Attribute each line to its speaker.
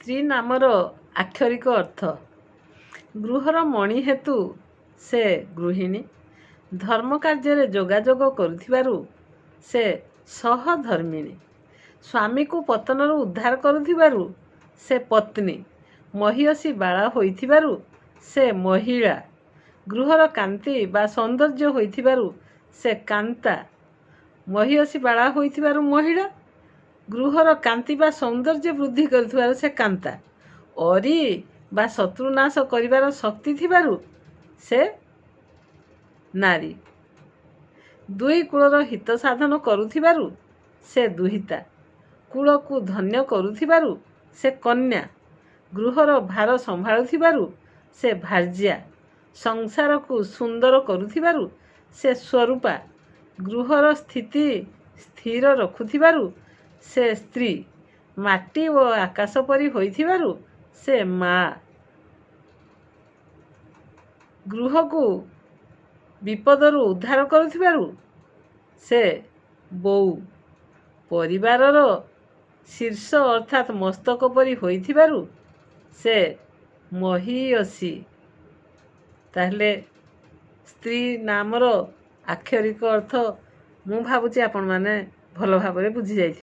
Speaker 1: ସ୍ତ୍ରୀ ନାମର ଆକ୍ଷରିକ ଅର୍ଥ ଗୃହର ମଣି ହେତୁ ସେ ଗୃହିଣୀ। ଧର୍ମ କାର୍ଯ୍ୟରେ ଯୋଗାଯୋଗ କରୁଥିବାରୁ ସେ ସହଧର୍ମିଣୀ। ସ୍ୱାମୀକୁ ପତନରୁ ଉଦ୍ଧାର କରୁଥିବାରୁ ସେ ପତ୍ନୀ। ମହିୟସୀ ବାଳା ହୋଇଥିବାରୁ ସେ ମହିଳା। ଗୃହର କାନ୍ତି ବା ସୌନ୍ଦର୍ଯ୍ୟ ହୋଇଥିବାରୁ ସେ କାନ୍ତା। ମହିୟସୀ ବାଳା ହୋଇଥିବାରୁ ମହିଳା। ଗୃହର କାନ୍ତି ବା ସୌନ୍ଦର୍ଯ୍ୟ ବୃଦ୍ଧି କରୁଥିବାରୁ ସେ କାନ୍ତା। ଅରି ବା ଶତ୍ରୁନାଶ କରିବାର ଶକ୍ତି ଥିବାରୁ ସେ ନାରୀ। ଦୁଇ କୂଳର ହିତ ସାଧନ କରୁଥିବାରୁ ସେ ଦୁହିତା। କୂଳକୁ ଧନ୍ୟ କରୁଥିବାରୁ ସେ କନ୍ୟା। ଗୃହର ଭାର ସମ୍ଭାଳୁଥିବାରୁ ସେ ଭାର୍ଯ୍ୟା। ସଂସାରକୁ ସୁନ୍ଦର କରୁଥିବାରୁ ସେ ସ୍ୱରୂପା। ଗୃହର ସ୍ଥିତି ସ୍ଥିର ରଖୁଥିବାରୁ ସେ ସ୍ତ୍ରୀ। ମାଟି ଓ ଆକାଶ ପରି ହୋଇଥିବାରୁ ସେ ମା। ଗୃହକୁ ବିପଦରୁ ଉଦ୍ଧାର କରୁଥିବାରୁ ସେ ବୋଉ। ପରିବାରର ଶୀର୍ଷ ଅର୍ଥାତ୍ ମସ୍ତକ ପରି ହୋଇଥିବାରୁ ସେ ମହୀୟସୀ। ତାହେଲେ ସ୍ତ୍ରୀ ନାମର ଆକ୍ଷରିକ ଅର୍ଥ ମୁଁ ଭାବୁଛି ଆପଣମାନେ ଭଲ ଭାବରେ ବୁଝି ଯାଇଥିବେ।